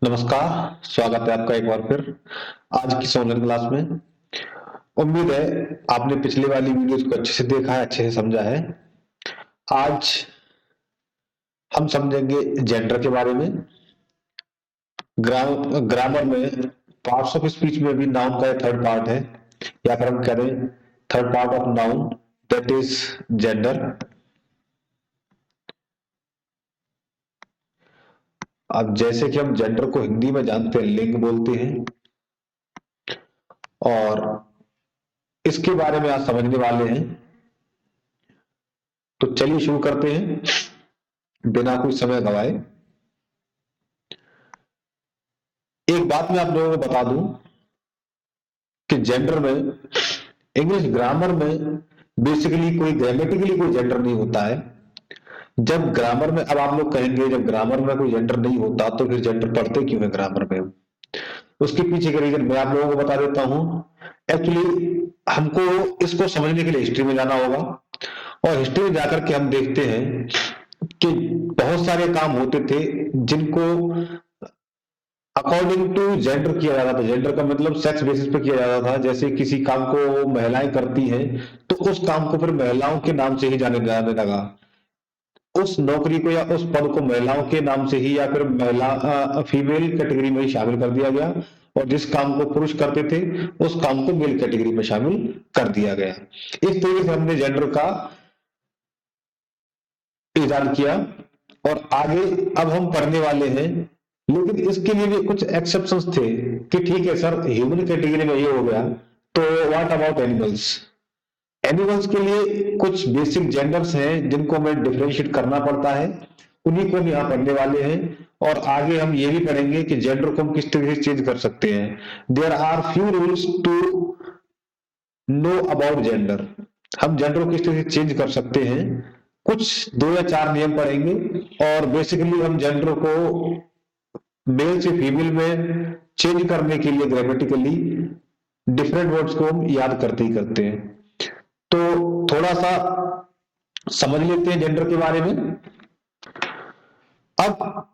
नमस्कार, स्वागत है आपका एक बार फिर आज की इस ऑनलाइन क्लास में। उम्मीद है आपने पिछली वाली वीडियोस को अच्छे से देखा है, अच्छे से समझा है। आज हम समझेंगे जेंडर के बारे में। ग्रामर में पार्ट्स ऑफ स्पीच में भी नाउन का थर्ड पार्ट है, या फिर हम कह दें third part of noun, that is gender. अब जैसे कि हम जेंडर को हिंदी में जानते हैं, लिंग बोलते हैं, और इसके बारे में आज समझने वाले हैं। तो चलिए शुरू करते हैं बिना कोई समय गवाए। एक बात मैं आप लोगों को बता दूं कि जेंडर में, इंग्लिश ग्रामर में बेसिकली कोई ग्रामेटिकली कोई जेंडर नहीं होता है। जब ग्रामर में, अब आप लोग कहेंगे जब ग्रामर में कोई जेंडर नहीं होता तो फिर जेंडर पढ़ते क्यों है ग्रामर में? उसके पीछे का रीजन मैं आप लोगों को बता देता हूं। एक्चुअली हमको इसको समझने के लिए हिस्ट्री में जाना होगा, और हिस्ट्री में जाकर के हम देखते हैं कि बहुत सारे काम होते थे जिनको अकॉर्डिंग टू जेंडर किया जाता था। जेंडर का मतलब सेक्स बेसिस पे किया जाता था। जैसे किसी काम को महिलाएं करती हैं तो उस काम को फिर महिलाओं के नाम से ही जाने जाने लगा। उस नौकरी को या उस पद को महिलाओं के नाम से ही, या फिर महिला फीमेल कैटेगरी में ही शामिल कर दिया गया, और जिस काम को पुरुष करते थे उस काम को मेल कैटेगरी में शामिल कर दिया गया। इस तरीके से हमने जेंडर का इजाद किया, और आगे अब हम पढ़ने वाले हैं। लेकिन इसके लिए भी कुछ एक्सेप्शंस थे कि ठीक है सर, ह्यूमन कैटेगरी में ये हो गया, तो व्हाट अबाउट एनिमल्स? एनिमल्स के लिए कुछ बेसिक जेंडर्स हैं जिनको हमें डिफरेंशिएट करना पड़ता है, उन्हीं को हम यहाँ पढ़ने वाले हैं। और आगे हम ये भी पढ़ेंगे कि जेंडर को हम किस तरीके से चेंज कर सकते हैं। There are few rules to know about gender. हम जेंडर को किस तरह से चेंज कर सकते हैं, कुछ 2 या 4 नियम पढ़ेंगे। और बेसिकली हम जेंडर को मेल से फीमेल में चेंज करने के लिए ग्रामेटिकली डिफरेंट वर्ड्स को हम याद करते ही करते हैं। तो थोड़ा सा समझ लेते हैं जेंडर के बारे में। अब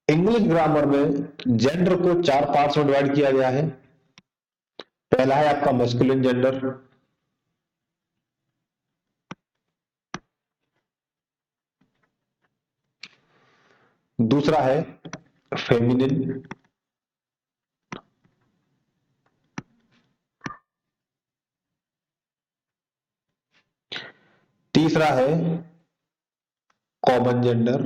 इंग्लिश ग्रामर में जेंडर को 4 पार्ट्स में डिवाइड किया गया है। पहला है आपका मैस्कुलिन जेंडर, दूसरा है फेमिनिन, तीसरा है कॉमन जेंडर,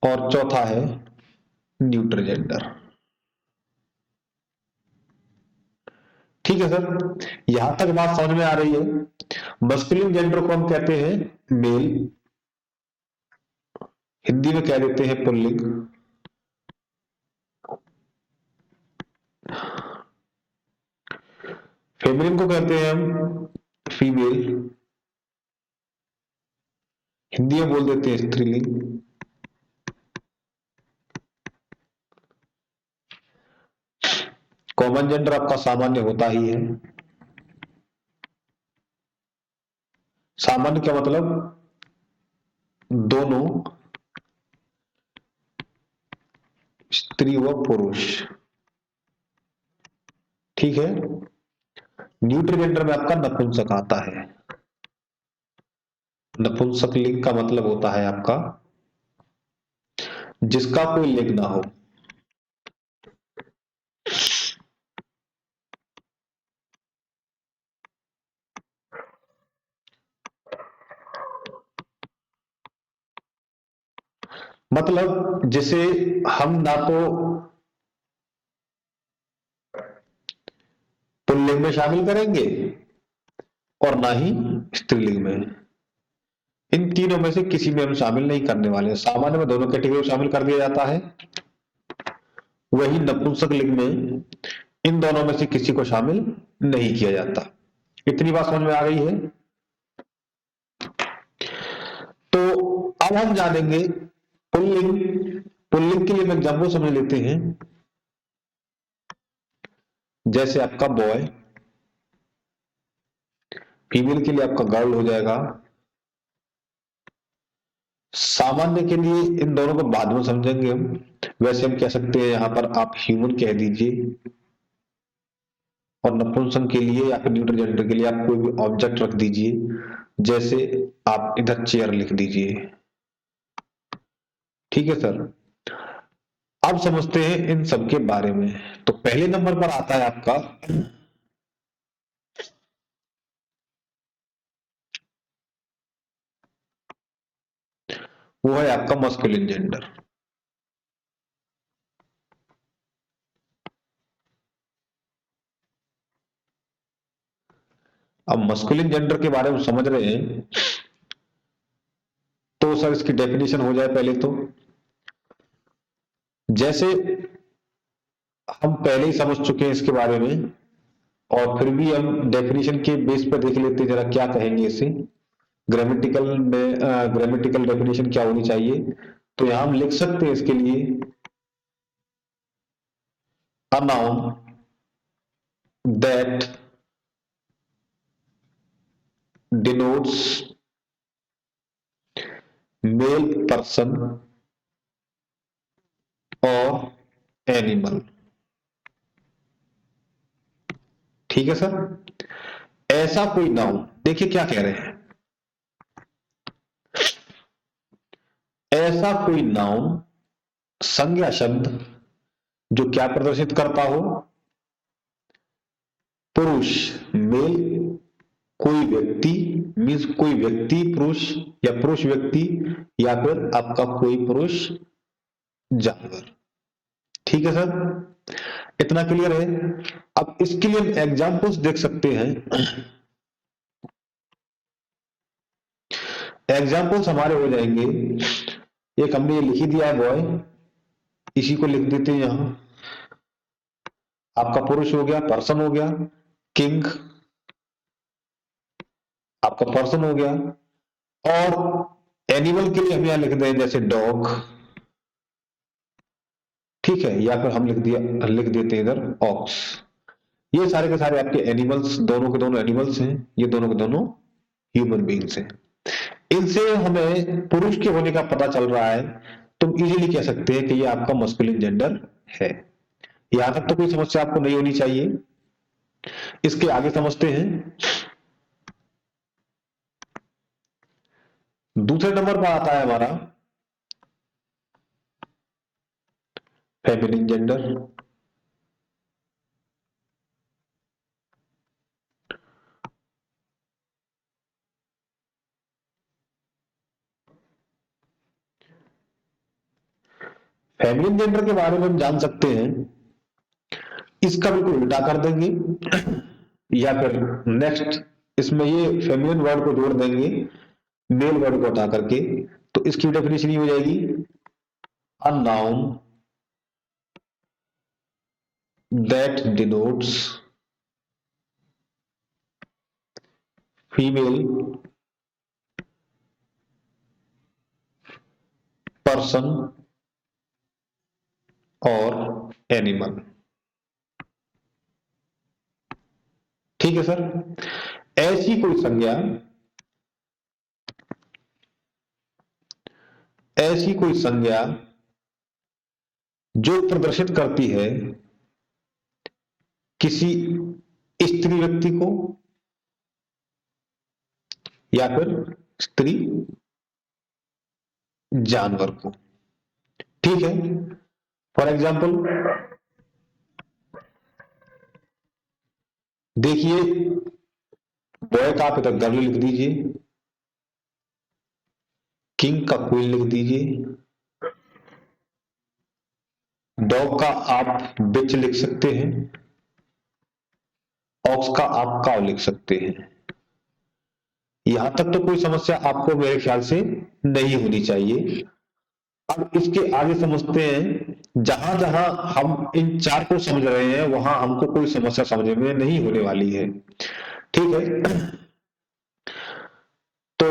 और चौथा है न्यूट्रल जेंडर। ठीक है सर, यहां तक बात समझ में आ रही है। मस्कुलिन जेंडर को हम कहते हैं मेल, हिंदी में कह देते हैं पुल्लिंग। फेमिनिन को कहते हैं हम फीमेल, हिंदी में बोल देते हैं स्त्रीलिंग। कॉमन जेंडर आपका सामान्य होता ही है। सामान्य क्या मतलब? दोनों, स्त्री व पुरुष। ठीक है। न्यूट्रल जेंडर में आपका नपुंसक आता है। नपुंसक लिंग का मतलब होता है आपका जिसका कोई लिंग ना हो। मतलब जिसे हम ना तो पुल्लिंग में शामिल करेंगे और ना ही स्त्रीलिंग में। इन तीनों में से किसी में हम शामिल नहीं करने वाले। सामान्य में दोनों कैटेगरी में शामिल कर दिया जाता है, वही नपुंसक लिंग में इन दोनों में से किसी को शामिल नहीं किया जाता। इतनी बात समझ में आ गई है? तो अब हम जानेंगे पुल्लिंग। पुल्लिंग के लिए हम एग्जाम्पल समझ लेते हैं। जैसे आपका बॉय, फीमेल के लिए आपका गर्ल हो जाएगा। सामान्य के लिए इन दोनों को बाद में समझेंगे हम। वैसे हम कह सकते हैं यहां पर आप ह्यूमन कह दीजिए, और नपुंसक के लिए या फिर न्यूट्रल जेंडर के लिए आप कोई भी ऑब्जेक्ट रख दीजिए, जैसे आप इधर चेयर लिख दीजिए। ठीक है सर। अब समझते हैं इन सब के बारे में। तो पहले नंबर पर आता है आपका वो है आपका मस्कुलिन जेंडर। अब मस्कुलिन जेंडर के बारे में समझ रहे हैं तो सर इसकी डेफिनेशन हो जाए पहले तो। जैसे हम पहले ही समझ चुके हैं इसके बारे में, और फिर भी हम डेफिनेशन के बेस पर देख लेते हैं जरा क्या कहेंगे इसे। ग्रामेटिकल में ग्रामेटिकल डेफिनेशन क्या होनी चाहिए, तो यहां हम लिख सकते हैं इसके लिए a noun that denotes male person or animal। ठीक है सर। ऐसा कोई नाउन, देखिए क्या कह रहे हैं, ऐसा कोई नाउन संज्ञा शब्द जो क्या प्रदर्शित करता हो, पुरुष मेल, कोई व्यक्ति मीन्स कोई व्यक्ति पुरुष या पुरुष व्यक्ति, या फिर आपका कोई पुरुष जानवर। ठीक है सर, इतना क्लियर है। अब इसके लिए हम एग्जाम्पल्स देख सकते हैं। एग्जाम्पल्स हमारे हो जाएंगे, एक हमने ये लिख ही दिया है बॉय, इसी को लिख देते हैं यहां। आपका पुरुष हो गया, पर्सन हो गया, किंग आपका पर्सन हो गया, और एनिमल के लिए हम यहां लिख दें जैसे डॉग। ठीक है, या फिर हम लिख देते हैं इधर ऑक्स। ये सारे के सारे आपके एनिमल्स, दोनों के दोनों एनिमल्स हैं, ये दोनों के दोनों ह्यूमन बीइंग्स हैं। इनसे हमें पुरुष के होने का पता चल रहा है, तुम इजीली कह सकते हैं कि ये आपका मस्कुलिन जेंडर है। यहां तक तो कोई समस्या आपको नहीं होनी चाहिए। इसके आगे समझते हैं। दूसरे नंबर पर आता है हमारा फेमिनिन जेंडर। फेमिनिन जेंडर के बारे में हम जान सकते हैं, इसका बिल्कुल उल्टा कर देंगे, या फिर नेक्स्ट इसमें ये फेमिनिन वर्ड को जोड़ देंगे मेल वर्ड को हटा करके, तो इसकी डेफिनेशन ये हो जाएगी अ noun that denotes female person और एनिमल। ठीक है सर। ऐसी कोई संज्ञा, ऐसी कोई संज्ञा जो प्रदर्शित करती है किसी स्त्री व्यक्ति को या फिर स्त्री जानवर को। ठीक है, फॉर एग्जाम्पल देखिए, बॉय का आप इधर गर्ल लिख दीजिए, किंग का क्वीन लिख दीजिए, डॉग का आप बिच लिख सकते हैं, ऑक्स का आप काव लिख सकते हैं। यहां तक तो कोई समस्या आपको मेरे ख्याल से नहीं होनी चाहिए। अब इसके आगे समझते हैं, जहां जहां हम इन चार को समझ रहे हैं वहां हमको कोई समस्या समझ में नहीं होने वाली है। ठीक है, तो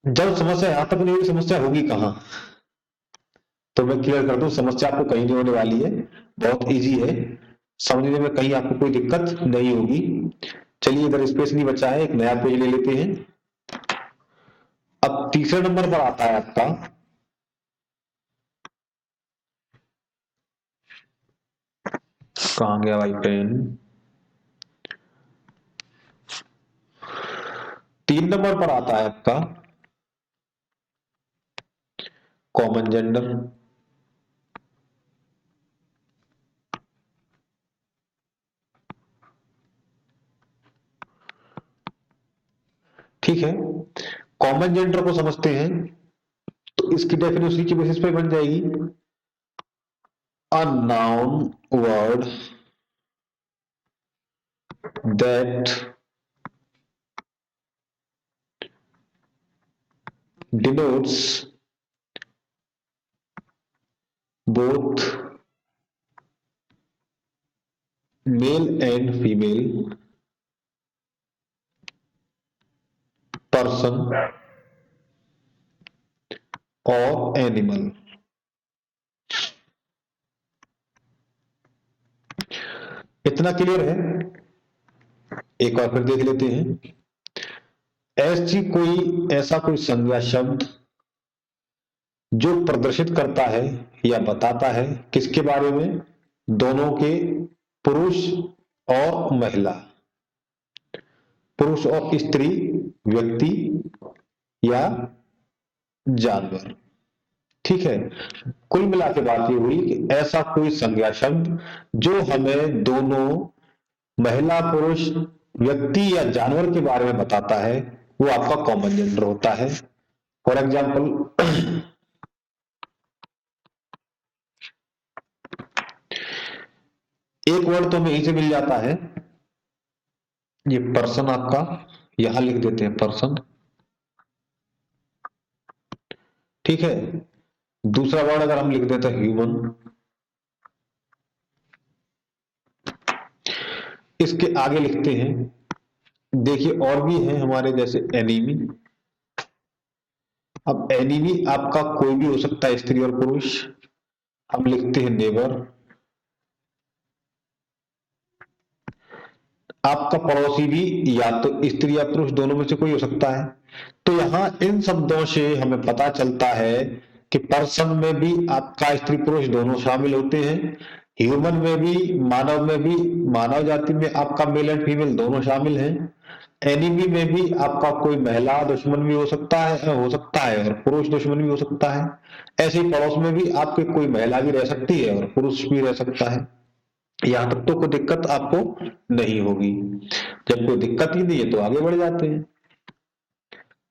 जब समस्या यहां तक नहीं होगी, समस्या होगी कहां? तो मैं क्लियर कर दूं, समस्या आपको कहीं नहीं होने वाली है, बहुत इजी है, समझने में कहीं आपको कोई दिक्कत नहीं होगी। चलिए, इधर स्पेस नहीं बचा है, एक नया पेज ले लेते हैं। अब अब तीसरे नंबर पर आता है आपका कहां गया भाई पेन। 3 नंबर पर आता है आपका कॉमन जेंडर। ठीक है, कॉमन जेंडर को समझते हैं तो इसकी डेफिनेशन उसी की बेसिस पे बन जाएगी। A noun word that denotes both male and female person or animal। इतना क्लियर है? एक बार फिर देख लेते हैं। ऐसा कोई संज्ञा शब्द जो प्रदर्शित करता है या बताता है किसके बारे में, दोनों के, पुरुष और महिला, पुरुष और स्त्री, व्यक्ति या जानवर। ठीक है, कुल मिला के बात ये हुई कि ऐसा कोई संज्ञा शब्द जो हमें दोनों, महिला, पुरुष, व्यक्ति या जानवर के बारे में बताता है, वो आपका कॉमन जेंडर होता है। फॉर एग्जाम्पल, एक वर्ड तो हमें यहीं से मिल जाता है, ये पर्सन आपका, यहां लिख देते हैं पर्सन। ठीक है, दूसरा वर्ड अगर हम लिख देते हैं ह्यूमन। इसके आगे लिखते हैं, देखिए और भी है हमारे जैसे एनिमी। अब एनिमी आपका कोई भी हो सकता है, स्त्री और पुरुष। हम लिखते हैं नेबर। आपका पड़ोसी भी या तो स्त्री या पुरुष, दोनों में से कोई हो सकता है। तो यहां इन शब्दों से हमें पता चलता है कि पर्सन में भी आपका स्त्री पुरुष दोनों शामिल होते हैं, ह्यूमन में भी, मानव में भी, मानव जाति में आपका मेल एंड फीमेल दोनों शामिल हैं। एनिमी में भी आपका कोई महिला दुश्मन भी हो सकता है और पुरुष दुश्मन भी हो सकता है। ऐसे ही पड़ोस में भी आपके कोई महिला भी रह सकती है और पुरुष भी रह सकता है। यहां तक तो कोई दिक्कत आपको नहीं होगी। जब कोई दिक्कत ही नहीं है तो आगे बढ़ जाते हैं।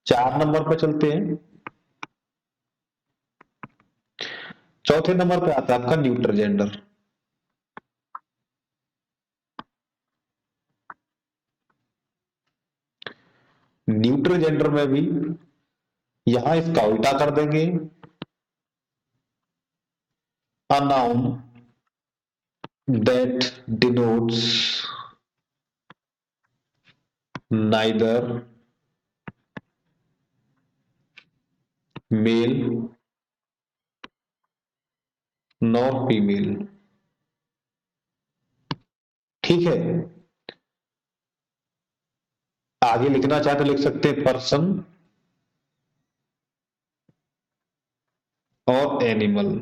4 नंबर पर चलते हैं। चौथे नंबर पे आता है आपका न्यूट्रल जेंडर। न्यूट्रल जेंडर में भी यहां इसका उल्टा कर देंगे। A noun that denotes neither male nor female. ठीक है, आगे लिखना चाहे तो लिख सकते हैं पर्सन और एनिमल।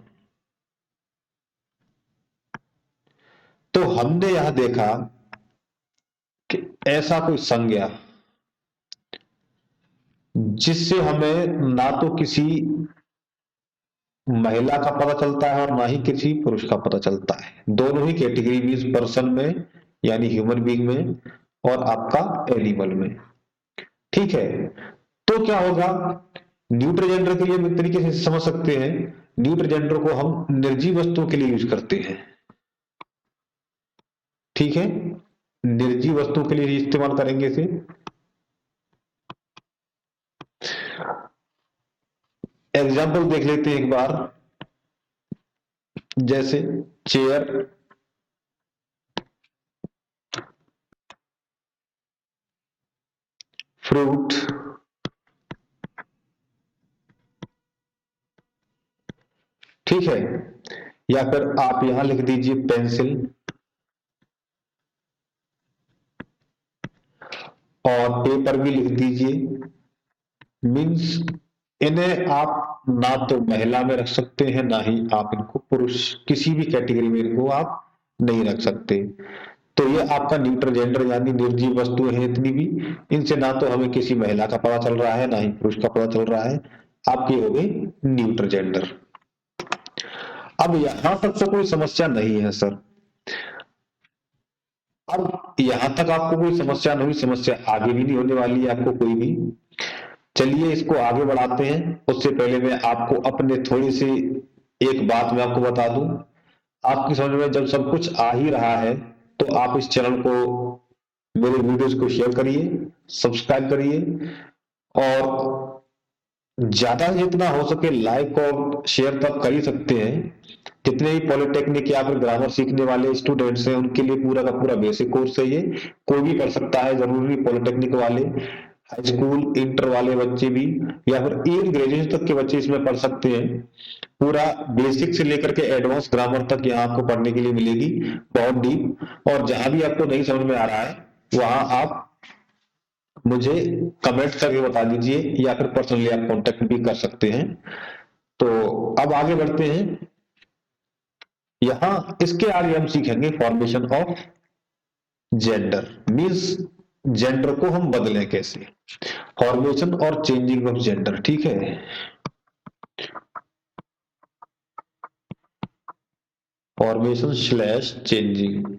तो हमने यहां देखा कि ऐसा कोई संज्ञा जिससे हमें ना तो किसी महिला का पता चलता है और ना ही किसी पुरुष का पता चलता है, दोनों ही कैटेगरी मीन्स पर्सन में यानी ह्यूमन बीइंग में और आपका एनिमल में। ठीक है, तो क्या होगा, न्यूट्रल जेंडर के लिए हम एक तरीके से समझ सकते हैं, न्यूट्रल जेंडर को हम निर्जीव वस्तुओं के लिए यूज करते हैं। ठीक है, निर्जीव वस्तुओं के लिए ही इस्तेमाल करेंगे इसे। एग्जाम्पल देख लेते हैं एक बार, जैसे चेयर, फ्रूट, ठीक है, या फिर आप यहां लिख दीजिए पेंसिल, और पेपर भी लिख दीजिए। मीन्स इन्हें आप ना तो महिला में रख सकते हैं, ना ही आप इनको पुरुष, किसी भी कैटेगरी में इनको आप नहीं रख सकते। तो ये आपका न्यूट्रल जेंडर यानी निर्जीव वस्तुएं हैं इतनी भी, इनसे ना तो हमें किसी महिला का पता चल रहा है, ना ही पुरुष का पता चल रहा है, आपके हो गए न्यूट्रल जेंडर। अब यहां तक तो कोई समस्या नहीं है सर। अब यहां तक आपको कोई समस्या नहीं, समस्या आगे भी नहीं होने वाली है आपको कोई भी। चलिए इसको आगे बढ़ाते हैं। उससे पहले मैं आपको अपने थोड़ी सी एक बात मैं आपको बता दूं। आपकी समझ में जब सब कुछ आ ही रहा है तो आप इस चैनल को, मेरे वीडियोस को शेयर करिए, सब्सक्राइब करिए, और ज्यादा जितना हो सके लाइक और शेयर तो आप कर ही सकते हैं। जितने भी पॉलिटेक्निक या फिर ग्रामर सीखने वाले स्टूडेंट्स हैं उनके लिए पूरा का पूरा बेसिक कोर्स है ये। कोई भी कर सकता है, जरूरी नहीं पॉलिटेक्निक वाले, हाई स्कूल इंटर वाले बच्चे भी या फिर इवन ग्रेजुएशन तक के बच्चे इसमें पढ़ सकते हैं। पूरा बेसिक से लेकर के एडवांस ग्रामर तक यहाँ आपको पढ़ने के लिए मिलेगी, बहुत डीप। और जहां भी आपको नहीं समझ में आ रहा है वहां आप मुझे कमेंट करके बता दीजिए या फिर पर्सनली आप कांटेक्ट भी कर सकते हैं। तो अब आगे बढ़ते हैं। यहां इसके आगे हम सीखेंगे formation of gender, means gender को हम बदलें कैसे, फॉर्मेशन और चेंजिंग ऑफ जेंडर। ठीक है, formation slash changing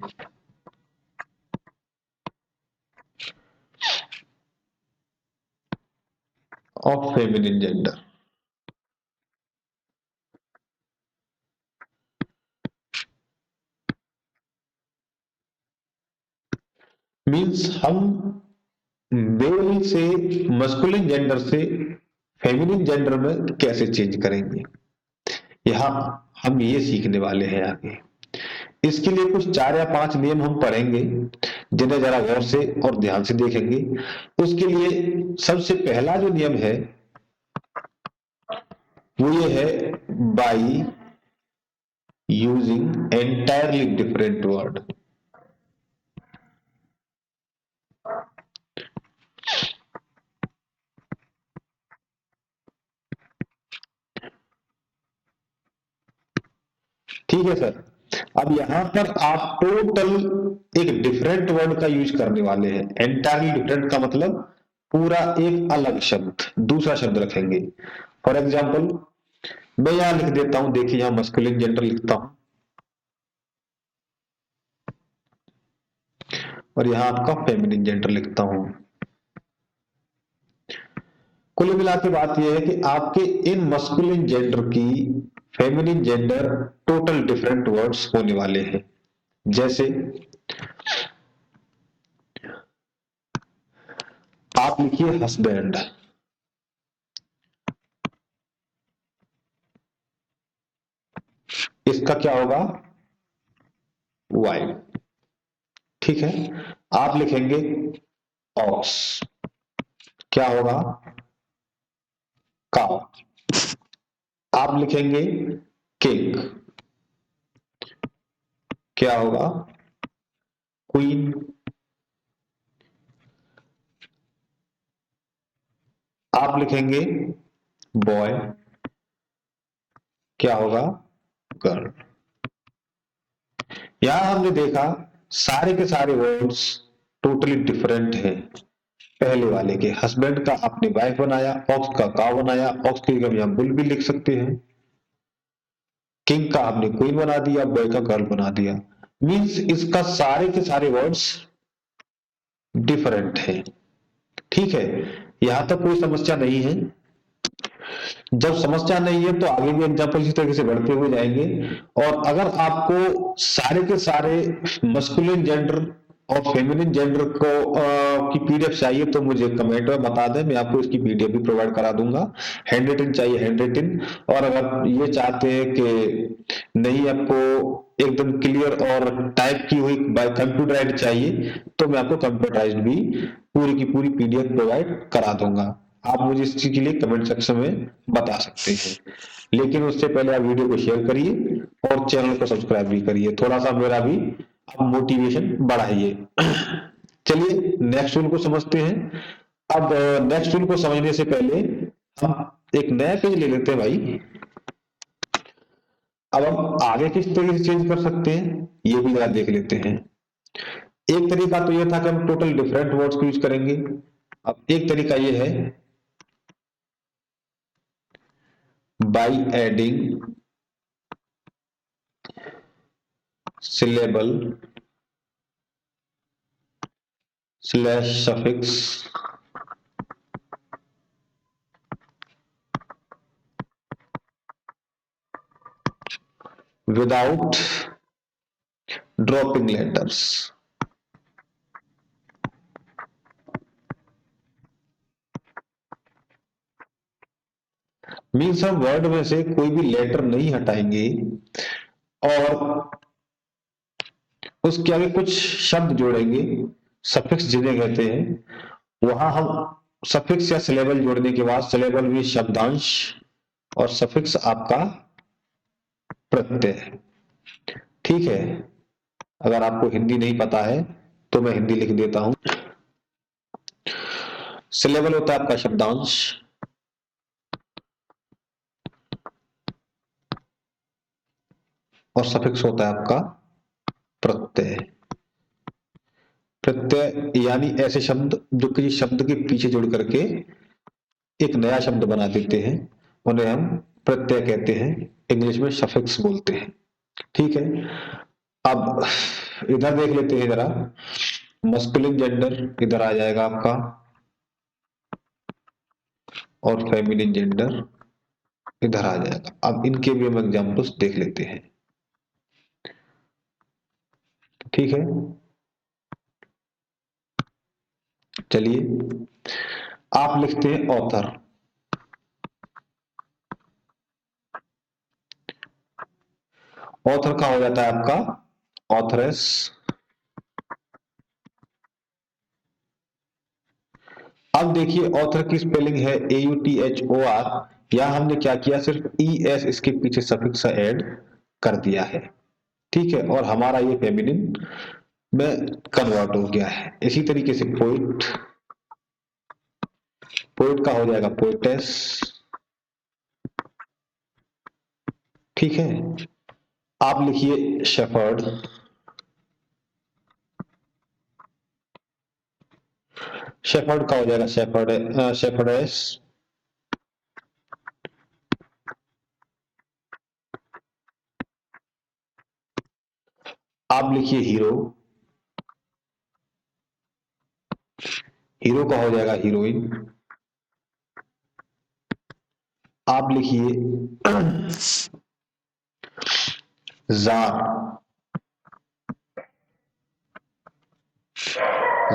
of feminine gender. Means हम मेल से मस्कुलिन जेंडर से फेमिनिन जेंडर में कैसे चेंज करेंगे, यहाँ हम ये सीखने वाले हैं आगे। इसके लिए कुछ 4 या 5 नियम हम पढ़ेंगे जिन्हें जरा गौर से और ध्यान से देखेंगे। उसके लिए सबसे पहला जो नियम है वो ये है, by using entirely different word. ठीक है सर। अब यहां पर आप टोटल एक डिफरेंट वर्ड का यूज करने वाले हैं। एंटायरली डिफरेंट का मतलब पूरा एक अलग शब्द, दूसरा शब्द रखेंगे। फॉर एग्जाम्पल मैं यहां लिख देता हूं, देखिए यहां मस्कुलिन जेंडर लिखता हूं और यहां आपका फेमिनिन जेंडर लिखता हूं। कुल मिला के बात यह है कि आपके इन मस्कुलिन जेंडर की feminine gender total different words होने वाले हैं। जैसे आप लिखिए हस्बैंड, इसका क्या होगा, वाइफ। ठीक है। आप लिखेंगे ऑक्स, क्या होगा, काउ। आप लिखेंगे किंग, क्या होगा, क्वीन। आप लिखेंगे बॉय, क्या होगा, गर्ल। यहां हमने देखा सारे के सारे वर्ड्स टोटली डिफरेंट हैं। पहले वाले के हस्बैंड का आपने वाइफ बनाया, ऑक्स का काउ बनाया, ऑक्स की जगह यहां बुल भी लिख सकते हैं। किंग का आपने क्वीन बना दिया, बॉय का गर्ल बना दिया। मींस इसका सारे के सारे वर्ड्स डिफरेंट है। ठीक है, यहां तक कोई समस्या नहीं है। जब समस्या नहीं है तो आगे भी एग्जाम्पल इसी तरीके से बढ़ते हुए जाएंगे। और अगर आपको सारे के सारे मस्कुलिन जेंडर और फेमिनिन जेंडर को की पीडीएफ चाहिए तो मुझे कमेंट में बता दें, मैं आपको इसकी पीडीएफ भी प्रोवाइड करा दूंगा। हैंड रिटन चाहिए हैंड रिटन, और अगर ये चाहते हैं कि नहीं आपको एकदम क्लियर और टाइप की हुई बाय कंप्यूटराइज्ड चाहिए तो मैं आपको कंप्यूटराइज्ड भी पूरी की पूरी पीडीएफ प्रोवाइड करा दूंगा। आप मुझे इस चीज के लिए कमेंट सेक्शन में बता सकते हैं। लेकिन उससे पहले आप वीडियो को शेयर करिए और चैनल को सब्सक्राइब भी करिए, थोड़ा सा मेरा भी आप मोटिवेशन बढ़ाइए। चलिए नेक्स्ट रूल को समझते हैं। अब नेक्स्ट रूल को समझने से पहले हम एक नया पेज ले लेते हैं भाई। अब हम आगे किस तरीके से चेंज कर सकते हैं ये भी जरा देख लेते हैं। एक तरीका तो ये था कि हम टोटल डिफरेंट वर्ड्स को यूज करेंगे। अब एक तरीका ये है by adding syllable slash suffix without dropping letters। Means हम वर्ड में से कोई भी लेटर नहीं हटाएंगे और उसके आगे कुछ शब्द जोड़ेंगे, सफिक्स जिन्हें कहते हैं। वहां हम सफिक्स या सिलेबल जोड़ने के बाद सिलेबल भी शब्दांश और सफिक्स आपका प्रत्यय। ठीक है, अगर आपको हिंदी नहीं पता है तो मैं हिंदी लिख देता हूं। सिलेबल होता है आपका शब्दांश और सफिक्स होता है आपका प्रत्यय। प्रत्यय यानी ऐसे शब्द जो किसी शब्द के पीछे जुड़ करके एक नया शब्द बना देते हैं, उन्हें हम प्रत्यय कहते हैं, इंग्लिश में सफिक्स बोलते हैं। ठीक है, अब इधर देख लेते हैं जरा। मस्कुलिन जेंडर इधर आ जाएगा आपका और फेमिनिन जेंडर इधर आ जाएगा। अब इनके भी हम एग्जांपल्स देख लेते हैं। ठीक है, चलिए आप लिखते हैं ऑथर। ऑथर का हो जाता है आपका ऑथरेस। अब देखिए ऑथर की स्पेलिंग है AUTHOR। यहां हमने क्या किया, सिर्फ ES इसके पीछे सफिक्स ऐड कर दिया है। ठीक है, और हमारा ये फेमिनिन में कन्वर्ट हो गया है। इसी तरीके से पोइट, पोइट का हो जाएगा पोइटेस। ठीक है, आप लिखिए शेफर्ड। शेफर्ड का हो जाएगा शेफर्ड, शेफर्डेस। आप लिखिए हीरो। हीरो का हो जाएगा हीरोइन। आप लिखिए जार।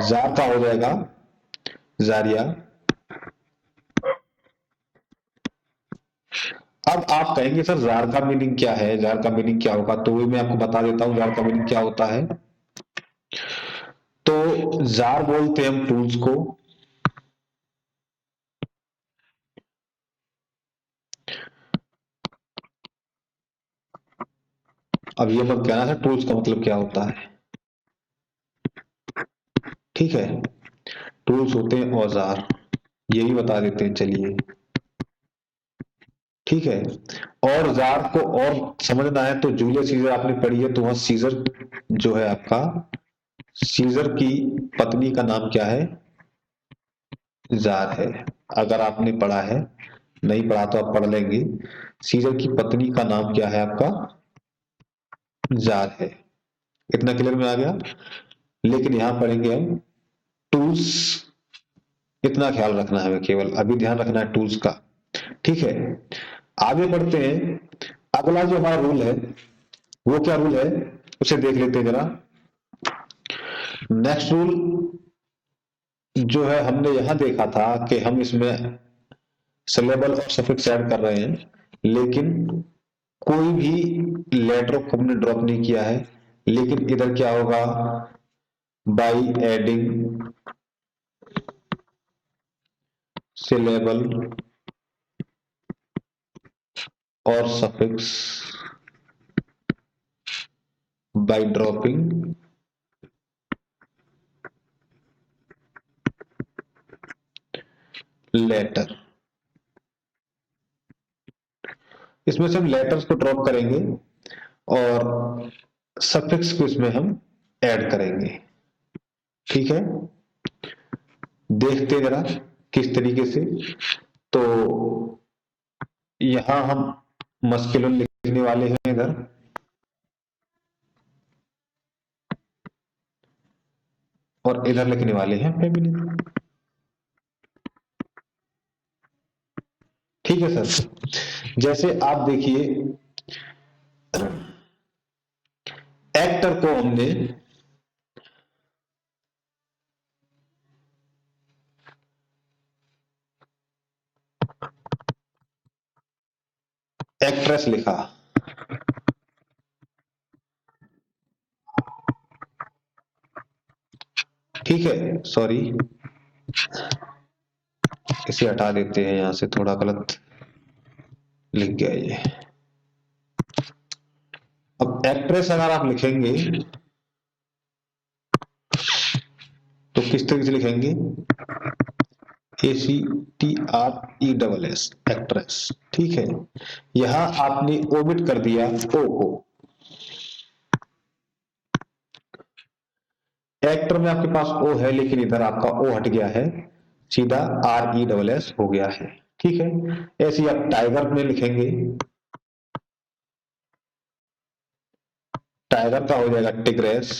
जार का हो जाएगा जारिया। अब आप कहेंगे सर जार का मीनिंग क्या है, जार का मीनिंग क्या होगा, तो मैं आपको बता देता हूं जार का मीनिंग क्या होता है। तो जार बोलते हैं हम टूल्स को। अब ये मत कहना सर टूल्स का मतलब क्या होता है। ठीक है, टूल्स होते हैं औजार, यही बता देते हैं चलिए। ठीक है, और जार को और समझना है तो जूलियस सीजर आपने पढ़ी है, तो वहां सीजर जो है आपका, सीजर की पत्नी का नाम क्या है, जार है। अगर आपने पढ़ा है, नहीं पढ़ा तो आप पढ़ लेंगे। सीजर की पत्नी का नाम क्या है आपका, जार है। इतना क्लियर में आ गया। लेकिन यहां पढ़ेंगे हम टूल्स, इतना ख्याल रखना है हमें, केवल अभी ध्यान रखना है टूल्स का। ठीक है, आगे बढ़ते हैं। अगला जो हमारा रूल है वो क्या रूल है उसे देख लेते हैं जरा। नेक्स्ट रूल जो है हमने यहां देखा था कि हम इसमें सिलेबल और सफिक्स ऐड कर रहे हैं, लेकिन कोई भी लेटर को हमने ड्रॉप नहीं किया है। लेकिन इधर क्या होगा, बाय एडिंग सिलेबल और सफिक्स बाय ड्रॉपिंग लेटर। इसमें से हम लेटर्स को ड्रॉप करेंगे और सफिक्स को इसमें हम ऐड करेंगे। ठीक है, देखते हैं जरा किस तरीके से। तो यहां हम मस्कुलिन लिखने वाले हैं इधर, और इधर लिखने वाले हैं फेमिनिन। ठीक है सर, जैसे आप देखिए एक्टर को हमने एक्ट्रेस लिखा, ठीक है, सॉरी इसे हटा देते हैं, यहां से थोड़ा गलत लिख गया ये। अब एक्ट्रेस अगर आप लिखेंगे तो किस तरीके से लिखेंगे, ACTRESS, एक्ट्रेस। ठीक है, यहां आपने ओमिट कर दिया ओ को। एक्टर में आपके पास ओ है, लेकिन इधर आपका ओ हट गया है, सीधा RESS हो गया है। ठीक है, ऐसे ही आप टाइगर में लिखेंगे, टाइगर का हो जाएगा टिग्रेस।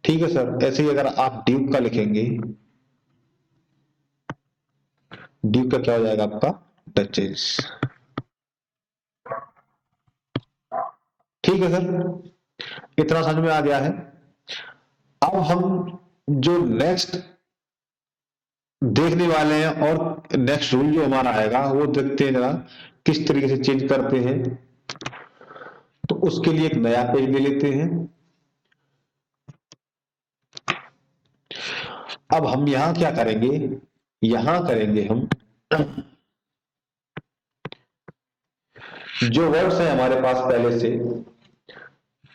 ठीक है सर, ऐसे ही अगर आप ड्यूक का लिखेंगे, ड्यूक का क्या हो जाएगा आपका डचेस। ठीक है सर, इतना समझ में आ गया है। अब हम जो नेक्स्ट देखने वाले हैं और नेक्स्ट रूल जो हमारा आएगा वो देखते हैं जरा किस तरीके से चेंज करते हैं। तो उसके लिए एक नया पेज ले लेते हैं। अब हम यहां क्या करेंगे, यहां करेंगे हम जो वर्ड्स हैं हमारे पास पहले से,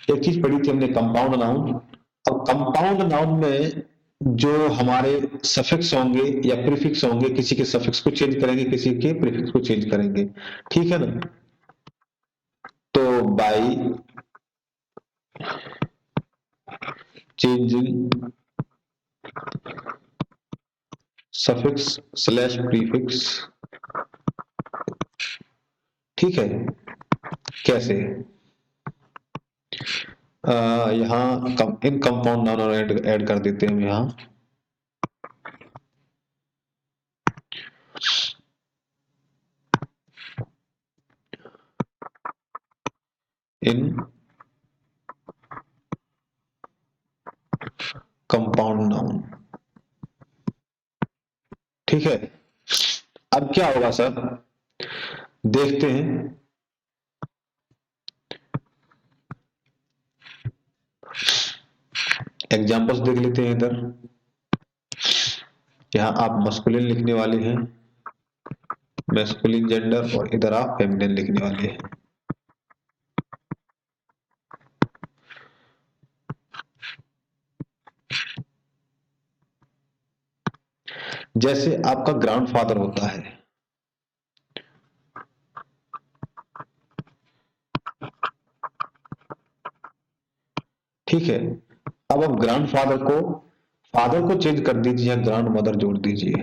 एक चीज पढ़ी थी हमने कंपाउंड नाउन। अब कंपाउंड नाउन में जो हमारे सफिक्स होंगे या प्रीफिक्स होंगे, किसी के सफिक्स को चेंज करेंगे, किसी के प्रीफिक्स को चेंज करेंगे। ठीक है ना, तो by changing suffix slash prefix. ठीक है, कैसे, यहाँ इन कंपाउंड नाउन ऐड कर देते हैं हम यहाँ। इन कंपाउंड नाउन। ठीक है, अब क्या होगा सर, देखते हैं। एग्जांपल्स देख लेते हैं इधर। यहां आप मस्कुलिन लिखने वाले हैं, मैस्कुलिन जेंडर, और इधर आप फेमिनिन लिखने वाले हैं। जैसे आपका ग्रैंडफादर होता है, ठीक है, अब आप फादर को चेंज कर दीजिए, ग्रैंड मदर जोड़ दीजिए।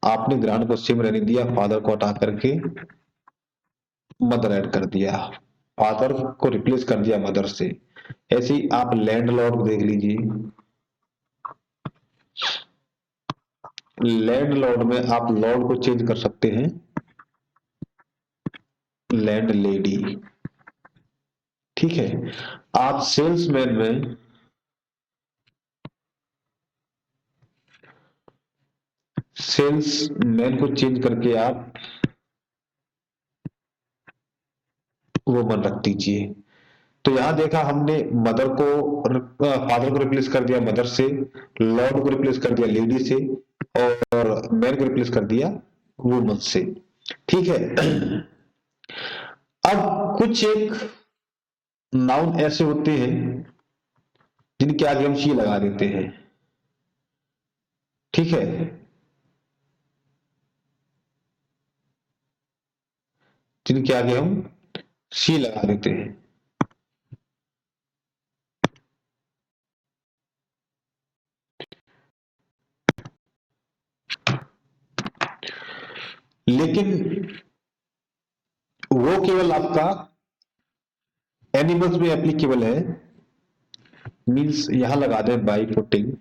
आपने ग्रैंड को सिम रहने दिया, फादर को हटा करके मदर ऐड कर दिया, फादर को रिप्लेस कर दिया मदर से। ऐसे ही आप लैंडलॉर्ड देख लीजिए, लैंडलॉर्ड में आप लॉर्ड को चेंज कर सकते हैं लैंड लेडी। ठीक है, आप सेल्समैन में सेल्समैन को चेंज करके आप वुमन रख दीजिए। तो यहां देखा हमने मदर को, फादर को रिप्लेस कर दिया मदर से, लॉर्ड को रिप्लेस कर दिया लेडी से, और मैन को रिप्लेस कर दिया वुमन से। ठीक है, अब कुछ एक नाउन ऐसे होते हैं जिनके आगे हम शी लगा देते हैं। ठीक है, जिनके आगे हम सी लगा देते हैं। लेकिन वो केवल आपका एनिमल्स में एप्लीकेबल है, मीन्स यहां लगा दें बाई पुटिंग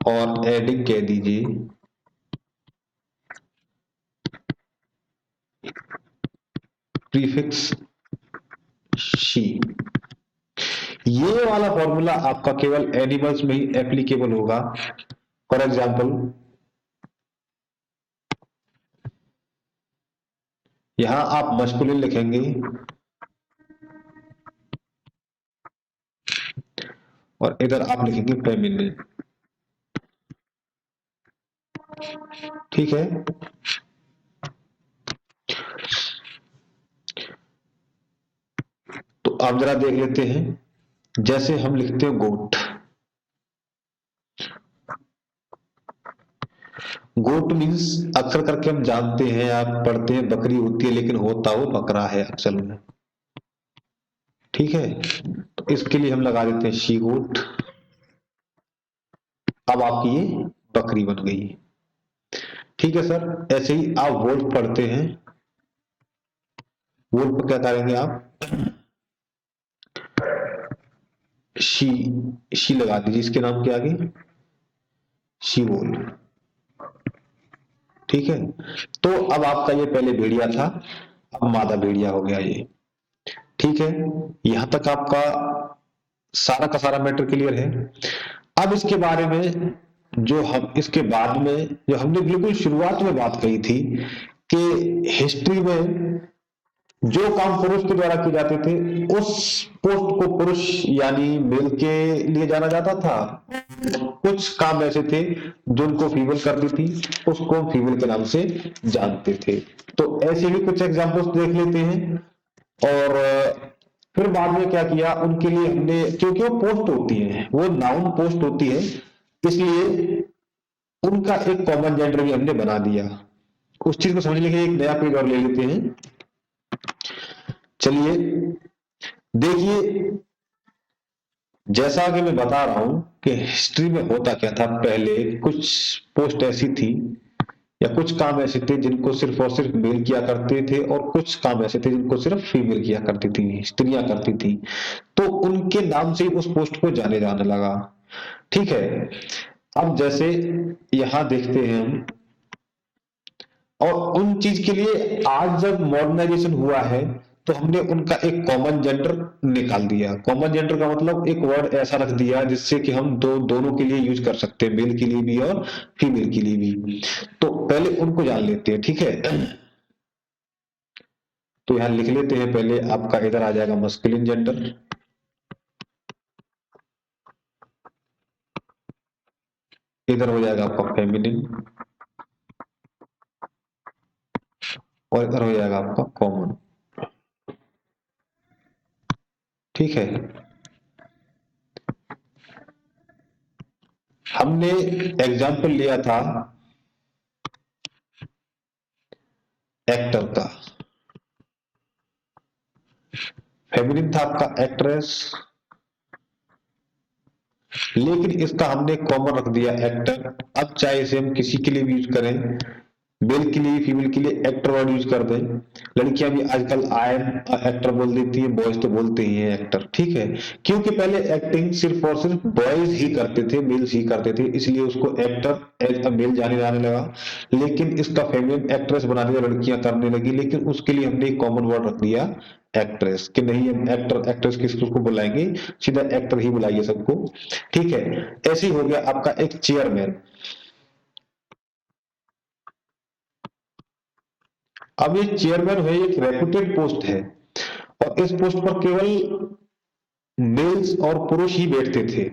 और एडिंग कह दीजिए प्रीफिक्स शी। ये वाला फॉर्मूला आपका केवल एनिमल्स में ही एप्लीकेबल होगा। फॉर एग्जाम्पल यहां आप मस्कुलिन लिखेंगे और इधर आप लिखेंगे फेमिनिन, ठीक है। तो आप जरा देख लेते हैं, जैसे हम लिखते हैं गोट, गोट मीन्स अक्सर करके हम जानते हैं, आप पढ़ते हैं बकरी होती है, लेकिन होता वो बकरा है असल में, ठीक है। तो इसके लिए हम लगा देते हैं शी गोट। अब आपकी ये बकरी बन गई, ठीक है सर। ऐसे ही आप वोल्फ पढ़ते हैं, वोल्फ पर क्या करेंगे आप, शी, शी लगा दीजिए इसके नाम के आगे, शी वोल्फ, ठीक है। तो अब आपका ये पहले भेड़िया था, अब मादा भेड़िया हो गया ये, ठीक है। यहां तक आपका सारा का सारा मैटर क्लियर है। अब इसके बारे में जो हम इसके बाद में जो हमने बिल्कुल शुरुआत में बात कही थी कि हिस्ट्री में जो काम पुरुष के द्वारा किए जाते थे उस पोस्ट को पुरुष यानी मेल के लिए जाना जाता था, कुछ काम ऐसे थे जो उनको फीमेल करती थी, उसको हम फीमेल के नाम से जानते थे। तो ऐसे भी कुछ एग्जांपल्स देख लेते हैं। और फिर बाद में क्या किया उनके लिए हमने, क्योंकि वो पोस्ट होती है, वो नाउन पोस्ट होती है, इसलिए उनका एक कॉमन जेंडर भी हमने बना दिया। उस चीज को समझने के लिए एक नया पेज और ले लेते हैं। चलिए देखिए, जैसा कि मैं बता रहा हूं कि हिस्ट्री में होता क्या था, पहले कुछ पोस्ट ऐसी थी या कुछ काम ऐसे थे जिनको सिर्फ और सिर्फ मेल किया करते थे, और कुछ काम ऐसे थे जिनको सिर्फ फीमेल किया करती थी, स्त्रियां करती थी। तो उनके नाम से ही उस पोस्ट को जाने जाने लगा, ठीक है। अब जैसे यहां देखते हैं हम, और उन चीज के लिए आज जब मॉडर्नाइजेशन हुआ है तो हमने उनका एक कॉमन जेंडर निकाल दिया। कॉमन जेंडर का मतलब एक वर्ड ऐसा रख दिया जिससे कि हम दोनों के लिए यूज कर सकते हैं, मेल के लिए भी और फीमेल के लिए भी। तो पहले उनको जान लेते हैं, ठीक है। तो यहां लिख लेते हैं, पहले आपका इधर आ जाएगा मस्कुलिन जेंडर, इधर हो जाएगा आपका फेमिनिन, और इधर हो जाएगा आपका कॉमन, ठीक है। हमने एग्जाम्पल लिया था एक्टर का, फेमिनिन था आपका एक्ट्रेस, लेकिन इसका हमने कॉमन रख दिया एक्टर। अब चाहे इसे हम किसी के लिए भी यूज करें, मेल के लिए फीमेल के लिए एक्टर वर्ड यूज कर दें। लड़कियां भी आजकल आई एम एक्टर बोल देती है, बॉयज तो बोलते ही हैं एक्टर, ठीक है। क्योंकि पहले एक्टिंग सिर्फ और सिर्फ बॉयज ही करते थे, मेल्स ही करते थे, इसलिए उसको एक्टर एज अ मेल जाने जाने लगा। लेकिन इसका फेमिनिन एक्ट्रेस बना दिया, लड़कियां करने लगी, लेकिन उसके लिए हमने एक कॉमन वर्ड रख दिया एक्ट्रेस, कि नहीं हम एक्टर एक्ट्रेस किसको बुलाएंगे, सीधा एक्टर ही बुलाइए सबको, ठीक है। ऐसे ही हो गया आपका एक चेयरमैन। अब ये चेयरमैन है, एक रेपुटेड पोस्ट है, और इस पोस्ट पर केवल मेल्स और पुरुष ही बैठते थे।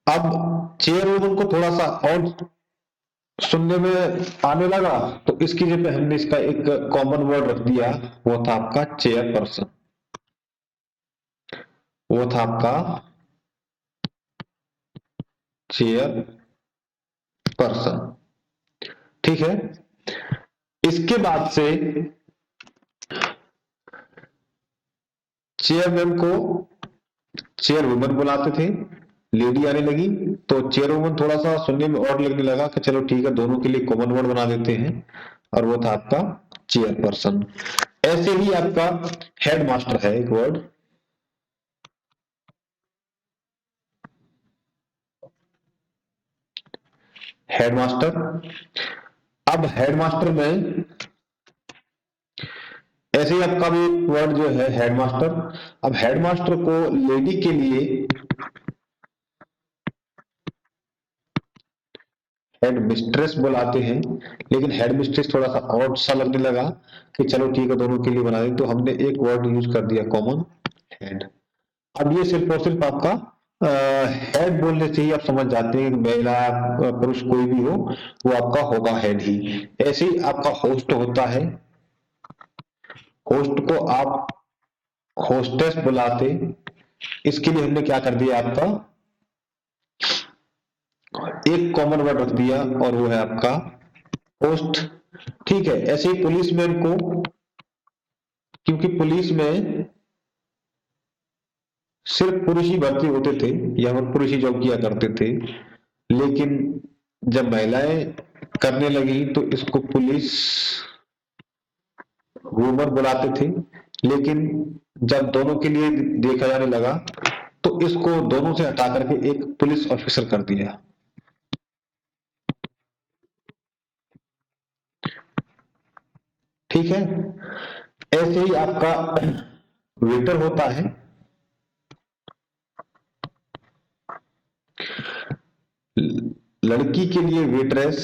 अब चेयरमैन को थोड़ा सा और सुनने में आने लगा, तो इसकी जगह हमने इसका एक कॉमन वर्ड रख दिया, वो था आपका चेयरपर्सन, वो था आपका चेयर पर्सन। ठीक है, इसके बाद से चेयरमैन को चेयरवुमन बुलाते थे, लेडी आने लगी तो चेयरवुमन थोड़ा सा सुनने में और लगने लगा कि चलो ठीक है, दोनों के लिए कॉमन वर्ड बना देते हैं, और वो था आपका चेयरपर्सन। ऐसे ही आपका हेडमास्टर है एक वर्ड, हेडमास्टर। अब हेडमास्टर में ऐसे ही आपका भी वर्ड जो है हेडमास्टर। अब हेडमास्टर को लेडी के लिए हेड मिस्ट्रेस बुलाते हैं, लेकिन हेड मिस्ट्रेस थोड़ा सा ऑड सा लगने लगा कि चलो ठीक है, दोनों के लिए बना दें, तो हमने एक वर्ड यूज कर दिया कॉमन, हेड। अब ये सिर्फ और सिर्फ आपका हेड बोलने से ही आप समझ जाते हैं कि महिला पुरुष कोई भी हो, वो आपका होगा हेड ही। ऐसे ही आपका होस्ट होता है, होस्ट को आप होस्टेस बुलाते, इसके लिए हमने क्या कर दिया, आपका एक कॉमन वर्ड रख दिया, और वो है आपका होस्ट। ठीक है, ऐसे ही पुलिसमैन को, क्योंकि पुलिस में सिर्फ पुरुष ही भर्ती होते थे या फिर पुरुष ही जॉब किया करते थे, लेकिन जब महिलाएं करने लगी तो इसको पुलिस वुमन बुलाते थे, लेकिन जब दोनों के लिए देखा जाने लगा तो इसको दोनों से हटा करके एक पुलिस ऑफिसर कर दिया। ठीक है, ऐसे ही आपका वेटर होता है, लड़की के लिए वेट्रेस,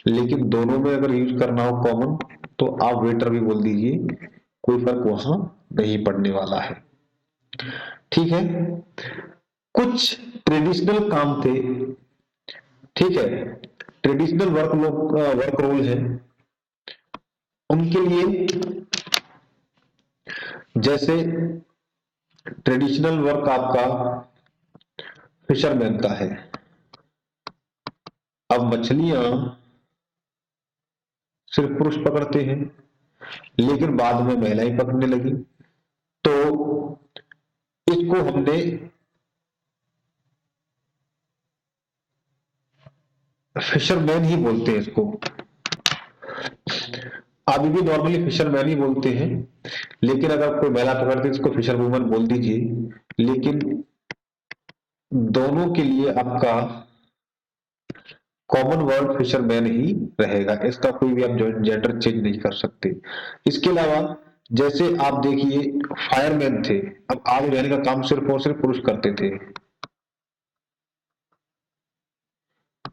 लेकिन दोनों में अगर यूज करना हो कॉमन तो आप वेटर भी बोल दीजिए, कोई फर्क वहां नहीं पड़ने वाला है। ठीक है, कुछ ट्रेडिशनल काम थे, ठीक है, ट्रेडिशनल वर्क रोल है, उनके लिए जैसे ट्रेडिशनल वर्क आपका फिशरमैन का है। अब मछलियां सिर्फ पुरुष पकड़ते हैं, लेकिन बाद में महिलाएं पकड़ने लगी, तो इसको हमने फिशरमैन ही बोलते हैं इसको। अभी भी नॉर्मली फिशरमैन ही बोलते हैं, लेकिन अगर कोई महिला पकड़ती है इसको फिशर वुमन बोल दीजिए, लेकिन दोनों के लिए आपका कॉमन वर्ड फिशरमैन ही रहेगा, इसका कोई भी आप जेंडर चेंज नहीं कर सकते। इसके अलावा जैसे आप देखिए फायरमैन थे, अब आग बुझाने का काम सिर्फ और सिर्फ पुरुष करते थे,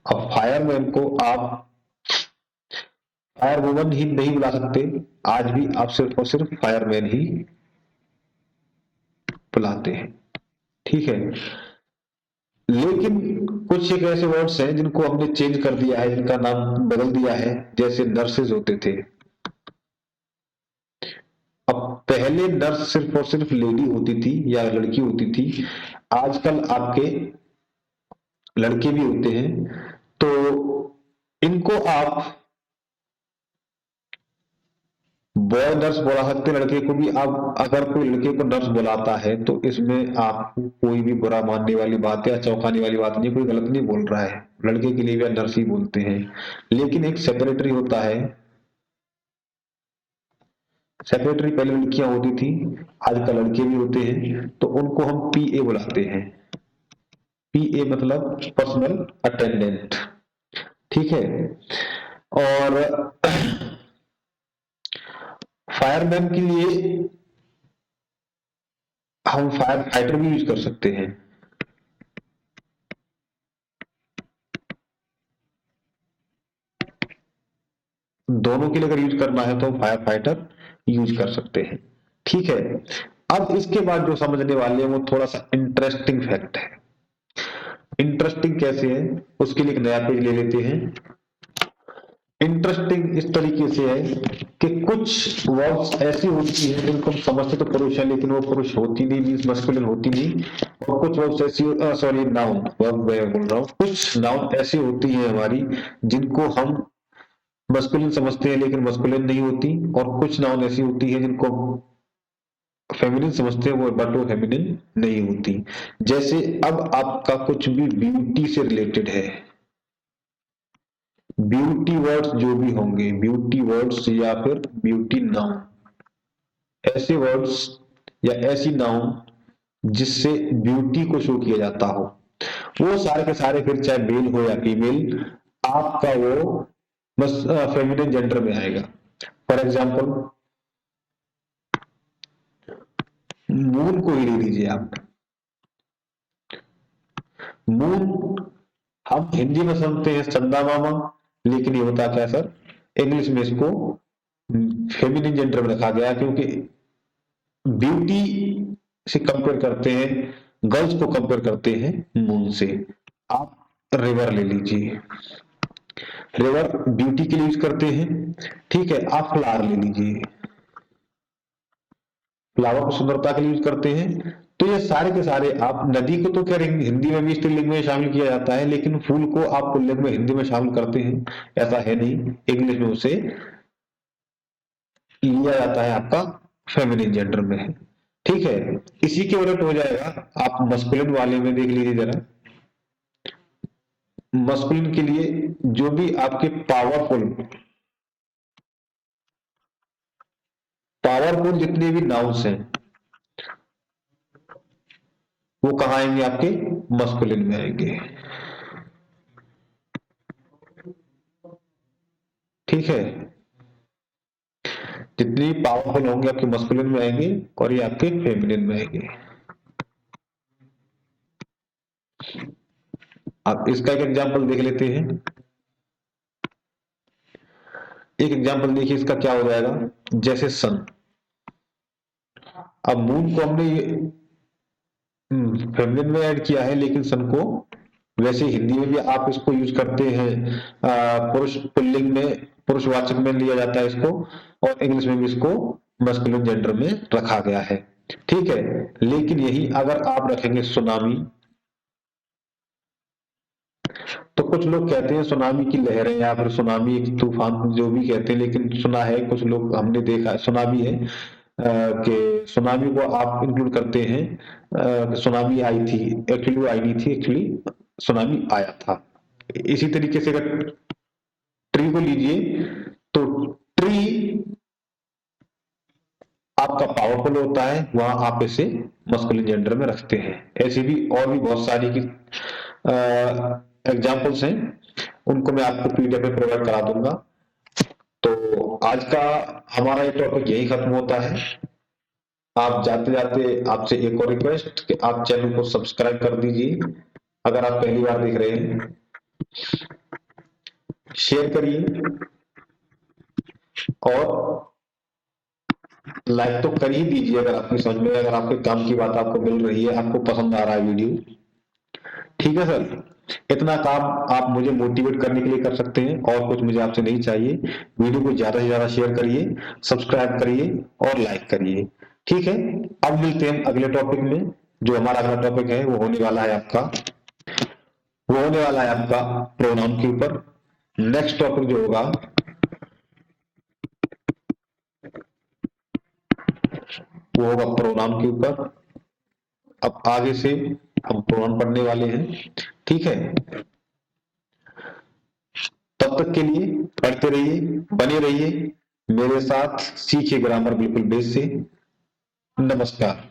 अब फायरमैन को आप फायर वुमन ही नहीं बुला सकते, आज भी आप सिर्फ और सिर्फ फायरमैन ही बुलाते हैं। ठीक है, लेकिन कुछ एक ऐसे वर्ड्स हैं जिनको हमने चेंज कर दिया है, जिनका नाम बदल दिया है, जैसे नर्सेज होते थे। अब पहले नर्स सिर्फ और सिर्फ लेडी होती थी या लड़की होती थी, आजकल आपके लड़के भी होते हैं, तो इनको आप बॉय नर्स बुला सकते हैं, लड़के को भी। आप अगर कोई लड़के को नर्स बुलाता है तो इसमें आपको कोई भी बुरा मानने वाली बात या चौंकाने वाली बात नहीं, कोई गलत नहीं बोल रहा है, लड़के के लिए भी नर्स ही बोलते हैं। लेकिन एक सेक्रेटरी होता है, सेक्रेटरी पहले लड़कियां होती थी, आजकल लड़के भी होते हैं, तो उनको हम पीए बुलाते हैं। पीए मतलब पर्सनल अटेंडेंट। ठीक है, और फायरमैन के लिए हम फायर फाइटर भी यूज कर सकते हैं। दोनों के लिए अगर यूज करना है तो फायर फाइटर यूज कर सकते हैं। ठीक है, अब इसके बाद जो समझने वाले हैं वो थोड़ा सा इंटरेस्टिंग फैक्ट है। इंटरेस्टिंग कैसे है, उसके लिए एक नया पेज ले लेते हैं। इंटरेस्टिंग इस तरीके से है कि कुछ वर्ड्स ऐसी होती है जिनको हम समझते तो पुरुष है, लेकिन वो पुरुष होती नहीं, मीन्स मस्कुलिन होती नहीं, और कुछ वर्ब्स ऐसी सॉरी नाउन वर्ब मैं बोल रहा हूँ, कुछ नाउन ऐसी होती है हमारी जिनको हम मस्कुलिन समझते हैं लेकिन मस्कुलिन नहीं होती, और कुछ नाउन ऐसी होती है जिनको फेमिनिन समझते हैं वो बट वो फेमिनिन नहीं होती। जैसे अब आपका कुछ भी ब्यूटी से रिलेटेड है, ब्यूटी वर्ड्स जो भी होंगे, ब्यूटी वर्ड्स या फिर ब्यूटी नाउन, ऐसे वर्ड्स या ऐसी नाउन जिससे ब्यूटी को शो किया जाता हो, वो सारे के सारे फिर चाहे मेल हो या फीमेल, आपका वो बस फेमिनिन जेंडर में आएगा। फॉर एग्जाम्पल मून को ही ले लीजिए आप। मून हम हिंदी में समझते हैं चंदा मामा, लेकिन ये होता क्या सर, इंग्लिश में इसको फेमिनिन जेंडर में रखा गया क्योंकि ब्यूटी से कंपेयर करते हैं, गर्ल्स को कंपेयर करते हैं मून से। आप रिवर ले लीजिए, रिवर ब्यूटी के लिए यूज करते हैं, ठीक है। आप फ्लावर ले लीजिए, फ्लावर को सुंदरता के लिए यूज करते हैं। तो ये सारे के सारे, आप नदी को तो क्या हिंदी में भी स्त्रीलिंग में शामिल किया जाता है, लेकिन फूल को आप पुल्लिंग में हिंदी में शामिल करते हैं ऐसा है नहीं, इंग्लिश में उसे लिया जाता है आपका फेमिनिन जेंडर में है, ठीक है। इसी के उलट हो जाएगा, आप मस्कुलिन वाले में देख लीजिए जरा। मस्कुलिन के लिए जो भी आपके पावरफुल जितने भी नाउन्स हैं वो कहाँ आएंगे, आपके मस्कुलिन में आएंगे, ठीक है। जितनी पावरफुल होंगे आपके मस्कुलिन में आएंगे और ये आपके फेमिनिन में आएंगे। आप इसका एक एग्जांपल देख लेते हैं। एक एग्जांपल देखिए इसका क्या हो जाएगा, जैसे सन। अब मून को हमने फेमिनिन में ऐड किया है, लेकिन सन को वैसे हिंदी में भी आप इसको यूज करते हैं, पुरुष पुल्लिंग में, पुरुषवाचक में लिया जाता है इसको, और इंग्लिश में भी इसको मस्कुलिन जेंडर में रखा गया है, ठीक है। लेकिन यही अगर आप रखेंगे सुनामी, तो कुछ लोग कहते हैं सुनामी की लहरें या फिर सुनामी एक तूफान जो भी कहते हैं, लेकिन सुना है कुछ लोग, हमने देखा सुनामी है कि सुनामी को आप इंक्लूड करते हैं, सुनामी आई थी, एक्चुअली वो आई नहीं थी, एक्चुअली सुनामी आया था। इसी तरीके से अगर ट्री को लीजिए तो ट्री आपका पावरफुल होता है, वहां आप इसे मस्कुलिन जेंडर में रखते हैं। ऐसी भी और भी बहुत सारी की एग्जाम्पल्स हैं, उनको मैं आपको पीडीएफ में प्रोवाइड करा दूंगा। तो आज का हमारा ये टॉपिक यही खत्म होता है। आप जाते जाते आपसे एक और रिक्वेस्ट कि आप चैनल को सब्सक्राइब कर दीजिए अगर आप पहली बार देख रहे हैं, शेयर करिए और लाइक तो कर ही दीजिए अगर आपकी समझ में, अगर आपके काम की बात आपको मिल रही है, आपको पसंद आ रहा है वीडियो, ठीक है सर। इतना काम आप मुझे मोटिवेट करने के लिए कर सकते हैं, और कुछ मुझे आपसे नहीं चाहिए। वीडियो को ज्यादा से ज्यादा शेयर करिए, सब्सक्राइब करिए और लाइक करिए, ठीक है। अब मिलते हैं अगले टॉपिक में। जो हमारा अगला टॉपिक है वो होने वाला है आपका, प्रोनाउन के ऊपर। नेक्स्ट टॉपिक जो होगा वो होगा प्रोनाउन के ऊपर। अब आगे से हम प्रोनाउन पढ़ने वाले हैं, ठीक है। तब तक के लिए पढ़ते रहिए, बने रहिए मेरे साथ, सीखिए ग्रामर बिल्कुल बेस से। नमस्कार।